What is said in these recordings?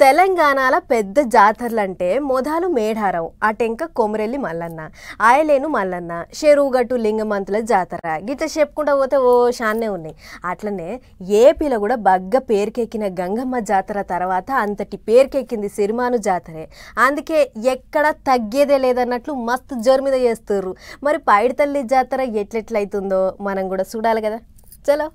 తెలంగాణలో పెద్ద జాతరలంటే మొదలు మేడారం, అటెంక కొమరెల్లి మల్లన్న, ఆయలేను మల్లన్న, చెరువుగట్టు లింగమంతుల జాతర గిట్ల చెప్పుకుంటా పోతే ఓ షాన్నే ఉన్నాయి. అట్లనే ఏపీలో కూడా బగ్గ పేరుకెక్కిన గంగమ్మ జాతర తర్వాత అంతటి పేరుకెక్కింది సిరిమాను జాతరే. అందుకే ఎక్కడ తగ్గేదే లేదన్నట్లు మస్తు జోరు మీద చేస్తుర్రు. మరి పైడితల్లి జాతర ఎట్లెట్లయితుందో మనం కూడా చూడాలి కదా. చలో.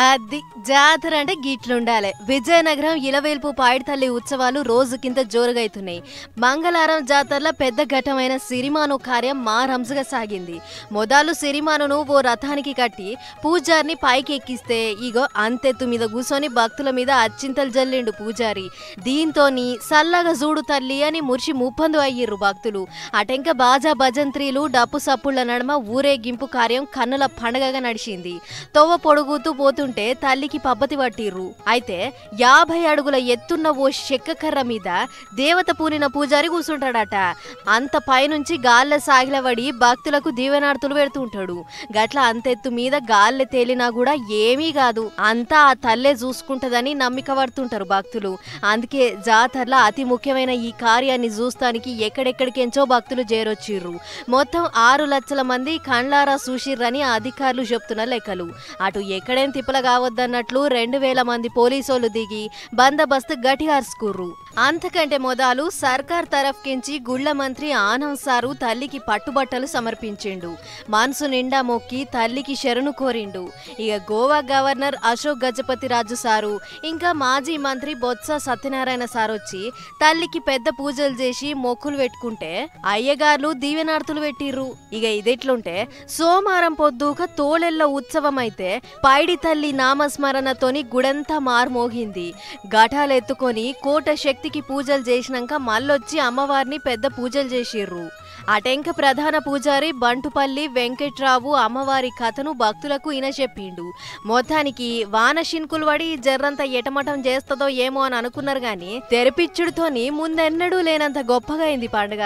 అది జాతర అంటే గిట్లుండాలి. విజయనగరం ఇలవేల్పు పాయిడితల్లి ఉత్సవాలు రోజుకింత జోరుగా అవుతున్నాయి. మంగళవారం జాతరలో పెద్ద ఘట్టమైన సిరిమాను కార్యం మారంసుగా సాగింది. మొదలు సిరిమానును ఓ రథానికి కట్టి పూజారిని పైకి ఎక్కిస్తే ఇగో అంతెత్తు మీద కూర్చొని భక్తుల మీద అచ్చింతలు జల్లిండు పూజారి. దీంతోని సల్లగా చూడు తల్లి అని మురిసి ముప్పందు అయ్యిర్రు భక్తులు. అటెంక బాజా భజంత్రీలు డప్పు సప్పుళ్ల నడుమ ఊరేగింపు కార్యం కన్నుల పండగగా నడిచింది. తొవ్వ పొడుగుతూ పోతుంటే తల్లికి పబ్బతి పట్టిర్రు. అయితే 50 అడుగుల ఎత్తున్న ఓ చెక్కకర్ర మీద దేవత పూనిన పూజారి కూర్చుంటాడట. అంత పైనుంచి గాల్లె సాగిలబడి భక్తులకు దీవెనార్తులు పెడుతుంటాడు. గట్ల అంతెత్తు మీద గాల్లె తేలినా కూడా ఏమీ కాదు, అంతా ఆ తల్లే చూసుకుంటదని నమ్మిక పడుతుంటారు భక్తులు. అందుకే జాతరలో అతి ముఖ్యమైన ఈ కార్యాన్ని చూస్తానికి ఎక్కడెక్కడికెంచో భక్తులు చేరొచ్చిర్రు. మొత్తం 6 లక్షల మంది కండ్లారా చూసిర్రని అధికారులు చెప్తున్న లెక్కలు. అటు ఎక్కడేం తిప్పల కావద్దన్నట్లు 2000 మంది పోలీసోలు దిగి బందోబస్తు గట్టిగార్చుకుర్రు. అంతకంటే మొదలు సర్కార్ తరఫ్కించి గుళ్ల మంత్రి ఆనం సారు తల్లికి పట్టుబట్టలు సమర్పించిండు. మనసు నిండా మొక్కి తల్లికి శరణు కోరిండు. ఇక గోవా గవర్నర్ అశోక్ గజపతి రాజు సారు ఇంకా మాజీ మంత్రి బొత్స సత్యనారాయణ సార్ వచ్చి తల్లికి పెద్ద పూజలు చేసి మొక్కులు పెట్టుకుంటే అయ్యగార్లు దీవెనార్తులు పెట్టిర్రు. ఇక ఇదెట్లుంటే సోమవారం పొద్దుక తోళెల్ల ఉత్సవం అయితే పైడి తల్లి నామస్మరణతోని గుడంతా మార్మోగింది. ఘటాలెత్తుకొని కోట శక్తికి పూజలు చేసినాక మళ్ళొచ్చి అమ్మవారిని పెద్ద పూజలు చేసిర్రు. అటెంక ప్రధాన పూజారి బంటుపల్లి వెంకట్రావు అమ్మవారి కథను భక్తులకు ఈయన చెప్పిండు. మొత్తానికి వాన షిన్కులు పడి జర్రంతా ఎటమటం చేస్తుందో ఏమో అని అనుకున్నారు గాని తెరపిచ్చుడుతోని ముందెన్నడూ లేనంత గొప్పగా అయింది పండుగ.